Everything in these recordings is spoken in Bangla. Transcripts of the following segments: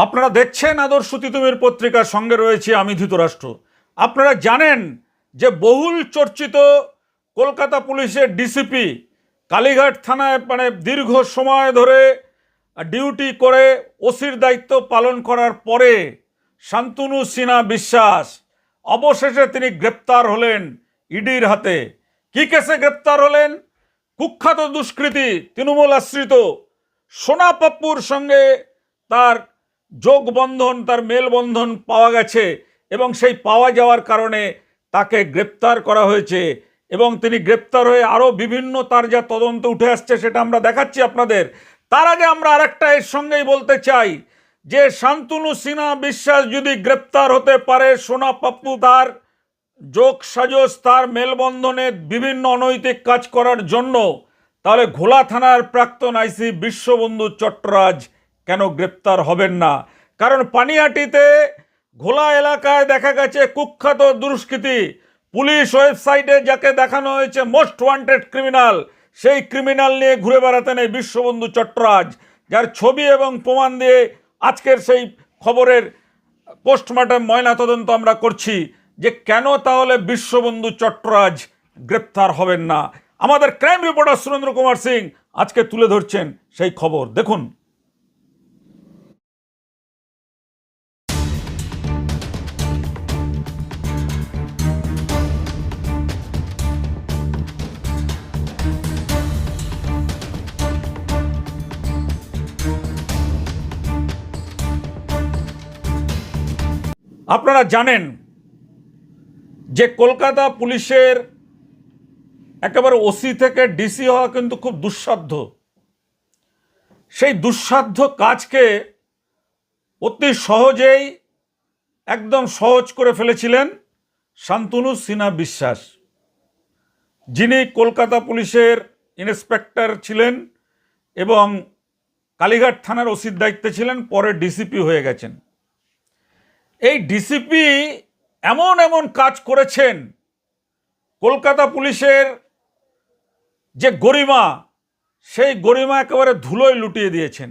আপনারা দেখছেন আদর্শ তিতুমির পত্রিকার সঙ্গে রয়েছে আমি ধৃতরাষ্ট্র। আপনারা জানেন যে বহুল চর্চিত কলকাতা পুলিশের ডিসিপি কালীঘাট থানায় দীর্ঘ সময় ধরে ডিউটি করে ওসির দায়িত্ব পালন করার পরে শান্তনু সিনহা বিশ্বাস অবশেষে তিনি গ্রেপ্তার হলেন ইডির হাতে। কি কেসে গ্রেপ্তার হলেন? কুখ্যাত দুষ্কৃতী তৃণমূল আশ্রিত সোনা পাপ্পুর সঙ্গে তার যোগবন্ধন, তার মেলবন্ধন পাওয়া গেছে এবং সেই পাওয়া যাওয়ার কারণে তাকে গ্রেপ্তার করা হয়েছে এবং তিনি গ্রেপ্তার হয়ে আরও বিভিন্ন তার যা তদন্ত উঠে আসছে সেটা আমরা দেখাচ্ছি আপনাদের। তার আগে আমরা আরেকটা এর সঙ্গেই বলতে চাই যে শান্তনু সিনহা বিশ্বাস যদি গ্রেপ্তার হতে পারে, সোনা পাপ্পু তার যোগ সাজস, তার মেলবন্ধনে বিভিন্ন অনৈতিক কাজ করার জন্য, তাহলে ঘোলা থানার প্রাক্তন আইসি বিশ্ববন্ধু চট্টরাজ কেন গ্রেপ্তার হবেন না? কারণ পানিহাটিতে ঘোলা এলাকায় দেখা গেছে কুখ্যাত দুষ্কৃতী, পুলিশ ওয়েবসাইটে যাকে দেখানো হয়েছে মোস্ট ওয়ান্টেড ক্রিমিনাল, সেই ক্রিমিনাল নিয়ে ঘুরে বেড়াতেন এই বিশ্ববন্ধু চট্টরাজ, যার ছবি এবং প্রমাণ দিয়ে আজকের সেই খবরের পোস্টমর্টম ময়নাতদন্ত আমরা করছি যে কেন তাহলে বিশ্ববন্ধু চট্টরাজ গ্রেপ্তার হবেন না। আমাদের ক্রাইম রিপোর্টার সুরেন্দ্র কুমার সিং আজকে তুলে ধরছেন সেই খবর, দেখুন। আপনারা জানেন যে কলকাতা পুলিশের একেবারে ওসি থেকে ডিসি হওয়া কিন্তু খুব দুঃসাধ্য। সেই দুঃসাধ্য কাজকে অতি সহজেই একদম সহজ করে ফেলেছিলেন শান্তনু সিনহা বিশ্বাস, যিনি কলকাতা পুলিশের ইন্সপেক্টর ছিলেন এবং কালীঘাট থানার ওসির দায়িত্বে ছিলেন, পরে ডিসিপি হয়ে গেছেন। এই ডিসিপি এমন এমন কাজ করেছেন, কলকাতা পুলিশের যে গরিমা, সেই গরিমা একেবারে ধুলোয় লুটিয়ে দিয়েছেন।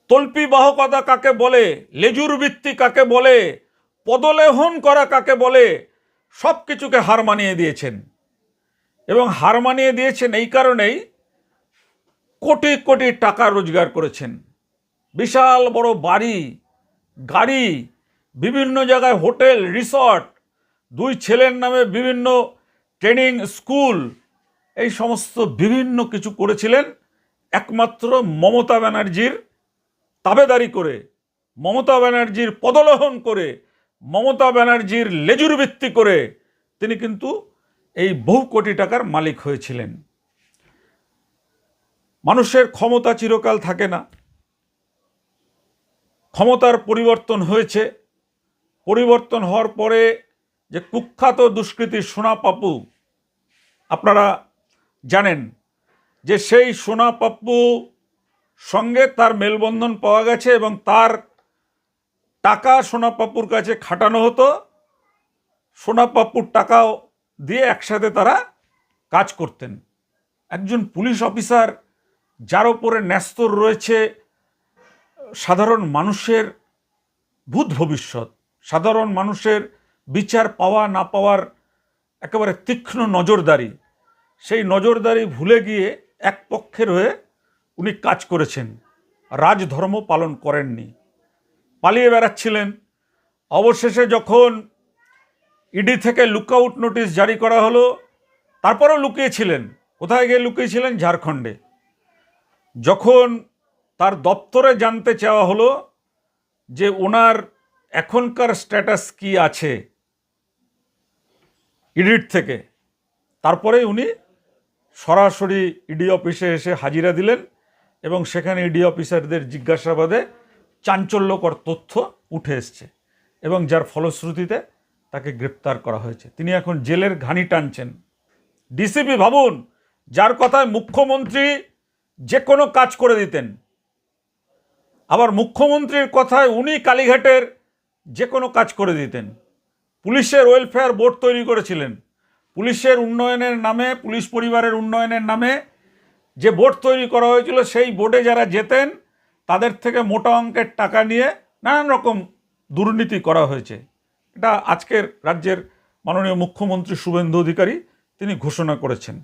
তল্পি বাহকতা কাকে বলে, লেজুর বৃত্তি কাকে বলে, পদলেহন করা কাকে বলে, সব কিছুকে হার মানিয়ে দিয়েছেন। এবং হার মানিয়ে দিয়েছেন এই কারণেই কোটি কোটি টাকা রোজগার করেছেন। বিশাল বড় বাড়ি, গাড়ি, বিভিন্ন জায়গায় হোটেল, রিসর্ট, দুই ছেলের নামে বিভিন্ন ট্রেনিং স্কুল, এই সমস্ত বিভিন্ন কিছু করেছিলেন একমাত্র মমতা ব্যানার্জির তাবেদারি করে, মমতা ব্যানার্জির পদলোহন করে, মমতা ব্যানার্জির লেজুর ভিত্তি করে তিনি কিন্তু এই বহু কোটি টাকার মালিক হয়েছিলেন। মানুষের ক্ষমতা চিরকাল থাকে না, ক্ষমতার পরিবর্তন হয়েছে। পরিবর্তন হওয়ার পরে যে কুখ্যাত দুষ্কৃতী সোনা পাপ্পু, আপনারা জানেন যে সেই সোনা পাপ্পু সঙ্গে তার মেলবন্ধন পাওয়া গেছে এবং তার টাকা সোনা পাপ্পুর কাছে খাটানো হতো। সোনা পাপ্পুর টাকাও দিয়ে একসাথে তারা কাজ করতেন। একজন পুলিশ অফিসার যার ওপরে ন্যস্ত রয়েছে সাধারণ মানুষের ভূত ভবিষ্যৎ, সাধারণ মানুষের বিচার পাওয়া না পাওয়ার একেবারে তীক্ষ্ণ নজরদারি, সেই নজরদারি ভুলে গিয়ে এক পক্ষের হয়ে উনি কাজ করেছেন, রাজধর্ম পালন করেননি, পালিয়ে বেড়াচ্ছিলেন। অবশেষে যখন ইডি থেকে লুকআউট নোটিশ জারি করা হলো, তারপরেও লুকিয়েছিলেন। কোথায় গিয়ে লুকিয়েছিলেন? ঝাড়খণ্ডে। যখন তার দপ্তরে জানতে চাওয়া হলো যে ওনার এখনকার স্ট্যাটাস কি আছে ইডির থেকে, তারপরে উনি সরাসরি ইডি অফিসে এসে হাজিরা দিলেন এবং সেখানে ইডি অফিসারদের জিজ্ঞাসাবাদে চাঞ্চল্যকর তথ্য উঠে এসছে এবং যার ফলশ্রুতিতে তাকে গ্রেপ্তার করা হয়েছে। তিনি এখন জেলের ঘানি টানছেন। ডিসিপি ভাবুন, যার কথায় মুখ্যমন্ত্রী যে কোনো কাজ করে দিতেন, আবার মুখ্যমন্ত্রীর কথায় উনি কালীঘাটের যে কোনো কাজ করে দিতেন। পুলিশের ওয়েলফেয়ার বোর্ড তৈরি করেছিলেন, পুলিশের উন্নয়নের নামে, পুলিশ পরিবারের উন্নয়নের নামে যে বোর্ড তৈরি করা হয়েছিল, সেই বোর্ডে যারা যেতেন তাদের থেকে মোটা অঙ্কের টাকা নিয়ে নানান রকম দুর্নীতি করা হয়েছে। এটা আজকের রাজ্যের মাননীয় মুখ্যমন্ত্রী শুভেন্দু অধিকারী তিনি ঘোষণা করেছেন।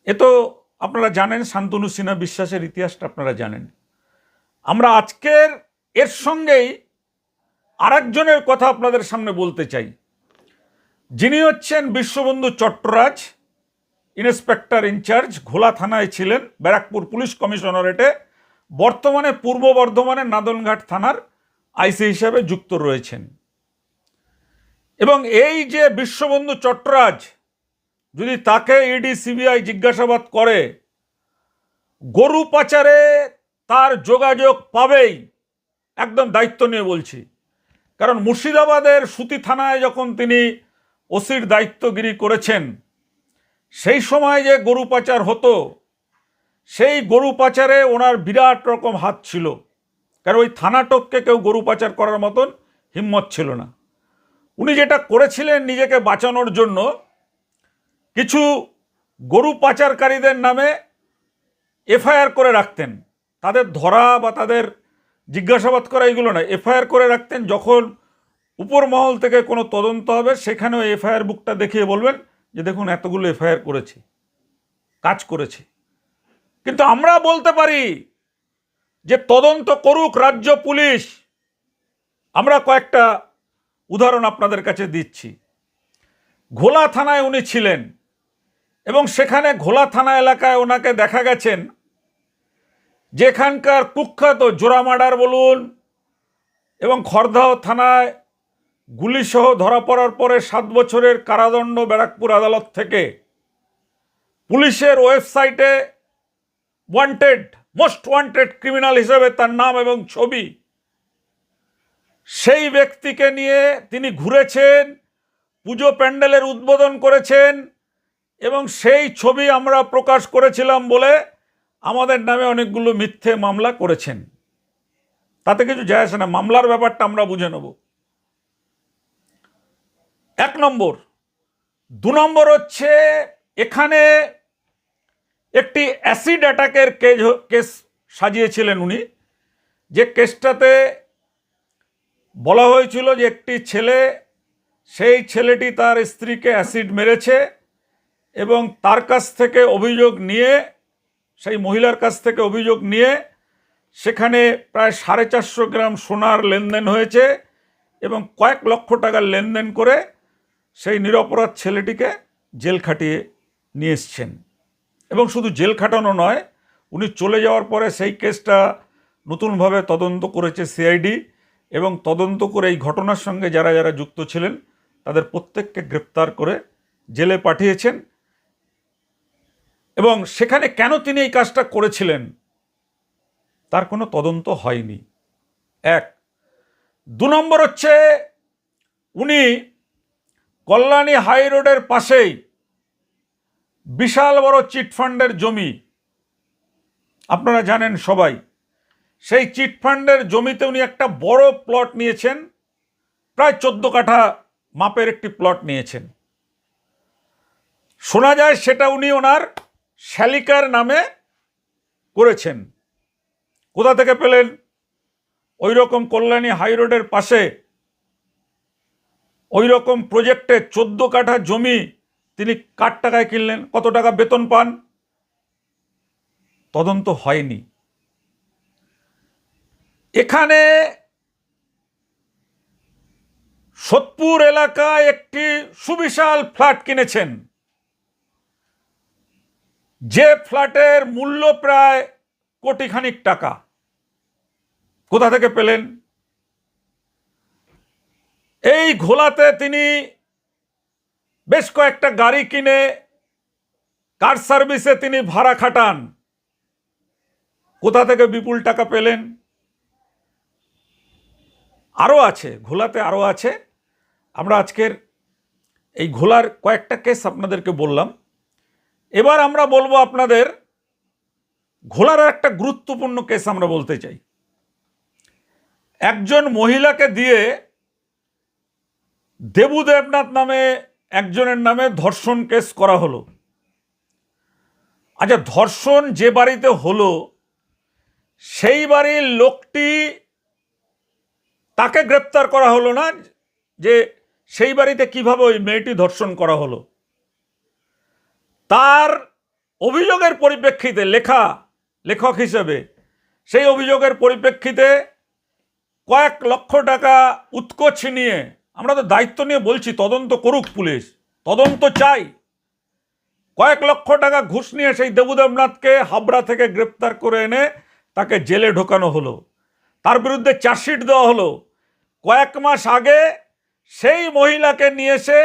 এ তো আপনারা জানেন, শান্তনু সিনহা বিশ্বাসের ইতিহাসটা আপনারা জানেন। আমরা আজকের এর সঙ্গেই আরেকজনের কথা আপনাদের সামনে বলতে চাই, যিনি হচ্ছেন বিশ্ববন্ধু চট্টরাজ, ইন্সপেক্টর ইনচার্জ, ঘোলা থানায় ছিলেন, ব্যারাকপুর পুলিশ কমিশনারেটে, বর্তমানে পূর্ব বর্ধমানের নাদনঘাট থানার আইসি হিসাবে যুক্ত রয়েছেন। এবং এই যে বিশ্ববন্ধু চট্টরাজ, যদি তাকে ইডি সিবিআই জিজ্ঞাসাবাদ করে, গরু পাচারে তার যোগাযোগ পাবেই, একদম দায়িত্ব নিয়ে বলছি। কারণ মুর্শিদাবাদের সুতি থানায় যখন তিনি ওসির দায়িত্বগিরি করেছেন, সেই সময় যে গরু পাচার হতো, সেই গরু পাচারে ওনার বিরাট রকম হাত ছিল। কারণ ওই থানাটককে কেউ গরু পাচার করার মতন হিম্মত ছিল না। উনি যেটা করেছিলেন, নিজেকে বাঁচানোর জন্য কিছু গরু পাচারকারীদের নামে এফআইআর করে রাখতেন। তাদের ধরা বা তাদের জিজ্ঞাসাবাদ করা এগুলো না, এফআইআর করে রাখতেন। যখন উপর মহল থেকে কোনো তদন্ত হবে, সেখানেও এফআইআর বুকটা দেখিয়ে বলবেন যে দেখুন এতগুলো এফআইআর করেছি, কাজ করেছি। কিন্তু আমরা বলতে পারি যে তদন্ত করুক রাজ্য পুলিশ। আমরা কয়েকটা উদাহরণ আপনাদের কাছে দিচ্ছি। ঘোলা থানায় উনি ছিলেন এবং সেখানে ঘোলা থানা এলাকায় ওনাকে দেখা গেছেন যেখানকার কুখ্যাত জোড়া মার্ডার বলুন এবং খড়দহ থানায় গুলিসহ ধরা পড়ার পরে 7 বছরের কারাদণ্ড ব্যারাকপুর আদালত থেকে পুলিশের ওয়েবসাইটে ওয়ান্টেড, মোস্ট ওয়ান্টেড ক্রিমিনাল হিসেবে তার নাম এবং ছবি। সেই ব্যক্তিকে নিয়ে তিনি ঘুরেছেন, পুজো প্যান্ডেলের উদ্বোধন করেছেন এবং সেই ছবি আমরা প্রকাশ করেছিলাম বলে আমাদের নামে অনেকগুলো মিথ্যে মামলা করেছেন। তাতে কিছু যায় আসে না, মামলার ব্যাপারটা আমরা বুঝে নেব। 1 নম্বর। 2 নম্বর হচ্ছে, এখানে একটি অ্যাসিড অ্যাটাকের কেস সাজিয়েছিলেন উনি। যে কেসটাতে বলা হয়েছিল যে একটি ছেলে, সেই ছেলেটি তার স্ত্রীকে অ্যাসিড মেরেছে এবং তার কাছ থেকে অভিযোগ নিয়ে, সেই মহিলার কাছ থেকে অভিযোগ নিয়ে সেখানে প্রায় 450 গ্রাম সোনার লেনদেন হয়েছে এবং কয়েক লক্ষ টাকার লেনদেন করে সেই নিরপরাধ ছেলেটিকে জেল খাটিয়ে নিয়ে এসছেন। এবং শুধু জেল খাটানো নয়, উনি চলে যাওয়ার পরে সেই কেসটা নতুনভাবে তদন্ত করেছে সিআইডি এবং তদন্ত করে এই ঘটনার সঙ্গে যারা যারা যুক্ত ছিলেন তাদের প্রত্যেককে গ্রেপ্তার করে জেলে পাঠিয়েছেন। এবং সেখানে কেন তিনি এই কাজটা করেছিলেন তার কোনো তদন্ত হয়নি। 1। 2 নম্বর হচ্ছে, উনি কল্যাণী হাই রোডের পাশেই বিশাল বড় চিটফান্ডের জমি, আপনারা জানেন সবাই, সেই চিটফান্ডের জমিতে উনি একটা বড় প্লট নিয়েছেন, প্রায় 14 কাঠা মাপের একটি প্লট নিয়েছেন। শোনা যায় সেটা উনি ওনার শ্যালিকার নামে করেছেন। কোথা থেকে পেলেন? ওই রকম কল্যাণী হাই রোডের পাশে ওই রকম প্রজেক্টে 14 কাঠা জমি তিনি কার টাকায় কিনলেন, কত টাকা বেতন পান, তদন্ত হয়নি। এখানে সোদপুর এলাকায় একটি সুবিশাল ফ্ল্যাট কিনেছেন, যে ফ্ল্যাটের মূল্য প্রায় কোটিখানিক টাকা। কোথা থেকে পেলেন? এই ঘোলাতে তিনি বেশ কয়েকটা গাড়ি কিনে কার সার্ভিসে তিনি ভাড়া খাটান। কোথা থেকে বিপুল টাকা পেলেন? আরও আছে, ঘোলাতে আরও আছে। আমরা আজকের এই ঘোলার কয়েকটা কেস আপনাদেরকে বললাম। এবার আমরা বলবো আপনাদের ঘোলার একটা গুরুত্বপূর্ণ কেস আমরা বলতে চাই। একজন মহিলাকে দিয়ে দেবু দেবনাথ নামে একজনের নামে ধর্ষণ কেস করা হলো। আচ্ছা, ধর্ষণ যে বাড়িতে হলো সেই বাড়ির লোকটি, তাকে গ্রেপ্তার করা হলো না যে সেই বাড়িতে কিভাবে ওই মেয়েটি ধর্ষণ করা হলো। তার অভিযোগের পরিপ্রেক্ষিতে লেখক হিসেবে সেই অভিযোগের পরিপ্রেক্ষিতে কয়েক লক্ষ টাকা উৎকোচ নিয়ে, আমরা তো দায়িত্ব নিয়ে বলছি তদন্ত করুক পুলিশ, তদন্ত চাই, কয়েক লক্ষ টাকা ঘুষ নিয়ে সেই দেবদেবনাথকে হাবড়া থেকে গ্রেপ্তার করে এনে তাকে জেলে ঢোকানো হলো। তার বিরুদ্ধে চার্জশিট দেওয়া হলো। কয়েক মাস আগে সেই মহিলাকে নিয়ে এসে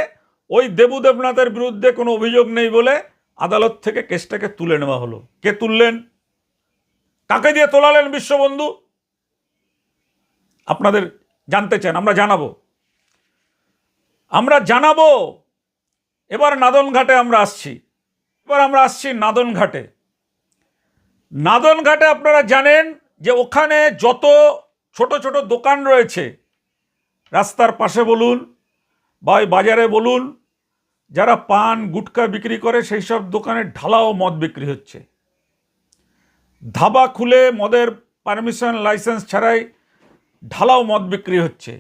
ওই দেবদেবনাথের বিরুদ্ধে কোনো অভিযোগ নেই বলে আদালত থেকে কেসটাকে তুলে নেওয়া হলো। কে তুললেন? কাকে দিয়ে তোলালেন বিশ্ববন্ধু? আপনাদের জানতে চান, আমরা জানাবো। এবার নাদনঘাটে আমরা আসছি। নাদনঘাটে আপনারা জানেন যে ওখানে যত ছোট ছোট দোকান রয়েছে, রাস্তার পাশে বলুন বা ওই বাজারে বলুন, যারা পান গুটকা বিক্রি করে সেই সব দোকানে ঢালাও মদ বিক্রি হচ্ছে। ধাবা খুলে মদের পারমিশন লাইসেন্স ছাড়াই ঢালাও মদ বিক্রি হচ্ছে।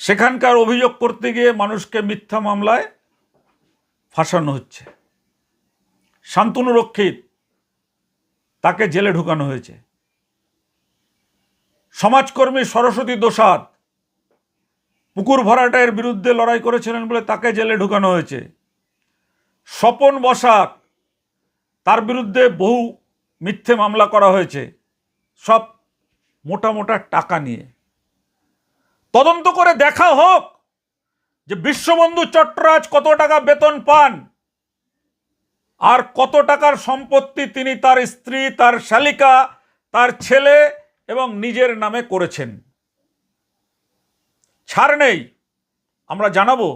সেখানকার অভিযোগ করতে গিয়ে মানুষকে মিথ্যা মামলায় ফাঁসানো হচ্ছে। শান্তনু রক্ষিত, তাকে জেলে ঢুকানো হয়েছে। সমাজকর্মী সরস্বতী দোসাদ পুকুর ভরাটের বিরুদ্ধে লড়াই করেছিলেন বলে তাকে জেলে ঢুকানো হয়েছে। স্বপন বসাক, তার বিরুদ্ধে বহু মিথ্যে মামলা করা হয়েছে, সব মোটা মোটা টাকা নিয়ে। তদন্ত করে দেখা হোক যে বিশ্ববন্ধু চট্টরাজ কত টাকা বেতন পান আর কত টাকার সম্পত্তি তিনি তার স্ত্রী, তার শালিকা, তার ছেলে এবং নিজের নামে করেছেন। ছাড় নেই। আমরা জানাবো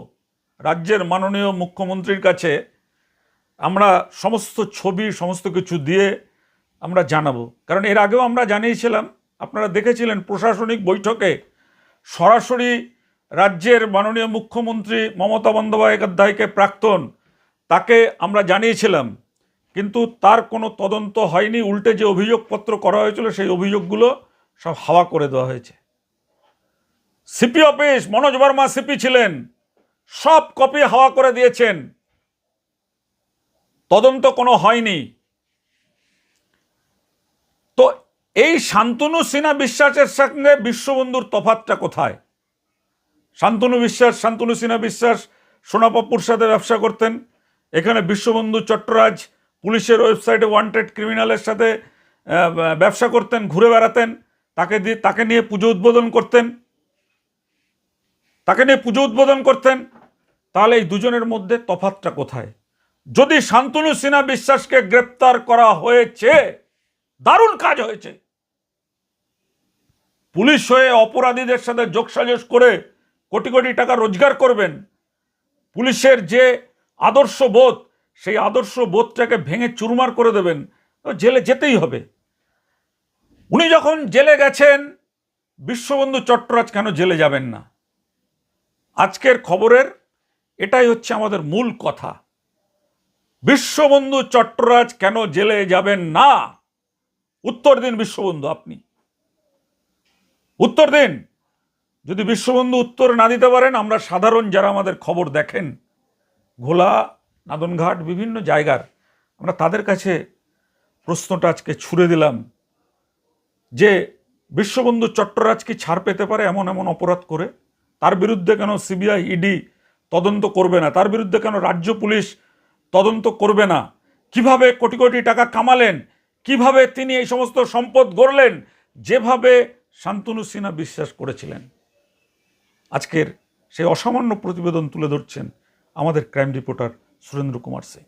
রাজ্যের মাননীয় মুখ্যমন্ত্রীর কাছে, আমরা সমস্ত ছবি সমস্ত কিছু দিয়ে আমরা জানাবো। কারণ এর আগেও আমরা জানিয়েছিলাম, আপনারা দেখেছিলেন প্রশাসনিক বৈঠকে সরাসরি রাজ্যের মাননীয় মুখ্যমন্ত্রী মমতা বন্দ্যোপাধ্যায়কে, প্রাক্তন, তাকে আমরা জানিয়েছিলাম, কিন্তু তার কোনো তদন্ত হয়নি। উল্টে যে অভিযোগপত্র করা হয়েছিল সেই অভিযোগগুলো সব হাওয়া করে দেওয়া হয়েছে। CP office, Manoj Verma CP ছিলেন, সব কপি হাওয়া করে দিয়েছেন। তদন্ত কোনো হয়নি। তো এই শান্তনু সিনহা বিশ্বাসের সঙ্গে বিশ্ববন্ধুর তফাৎটা কোথায়? শান্তনু সিনহা বিশ্বাস সোনাপাপ্পুর সাথে ব্যবসা করতেন। এখানে বিশ্ববন্ধু চট্টরাজ পুলিশের ওয়েবসাইটে ওয়ান্টেড ক্রিমিনালের সাথে ব্যবসা করতেন, ঘুরে বেড়াতেন, তাকে নিয়ে পুজো উদ্বোধন করতেন। তাহলে এই দুজনের মধ্যে তফাৎটা কোথায়? যদি শান্তনু সিনহা বিশ্বাসকে গ্রেপ্তার করা হয়েছে, দারুণ কাজ হয়েছে। পুলিশ হয়ে অপরাধীদের সাথে যোগসাজশ করে কোটি কোটি টাকা রোজগার করবেন। পুলিশের যে আদর্শ বোধ, সেই আদর্শ বোধটাকে ভেঙে চুরমার করে দেবেন, জেলে যেতেই হবে। উনি যখন জেলে গেছেন, বিশ্ববন্ধু চট্টরাজ কেন জেলে যাবেন না? আজকের খবরের এটাই হচ্ছে আমাদের মূল কথা। বিশ্ববন্ধু চট্টরাজ কেন জেলে যাবেন না? উত্তর দিন বিশ্ববন্ধু, আপনি উত্তর দিন। যদি বিশ্ববন্ধু উত্তর না দিতে পারেন, আমরা সাধারণ যারা আমাদের খবর দেখেন, ঘোলা, নাদনঘাট, বিভিন্ন জায়গার, আমরা তাদের কাছে প্রশ্নটা আজকে ছুড়ে দিলাম যে বিশ্ববন্ধু চট্টরাজ কি ছাড় পেতে পারে এমন অপরাধ করে? তার বিরুদ্ধে কেন সিবিআই, ইডি তদন্ত করবে না? তার বিরুদ্ধে কেন রাজ্য পুলিশ তদন্ত করবে না? কিভাবে কোটি কোটি টাকা কামালেন, কিভাবে তিনি এই সমস্ত সম্পদ গড়লেন, যেভাবে শান্তনু সিনহা বিশ্বাস করেছিলেন। আজকের সেই অসামান্য প্রতিবেদন তুলে ধরছেন আমাদের ক্রাইম রিপোর্টার সুরেন্দ্র কুমার সিং।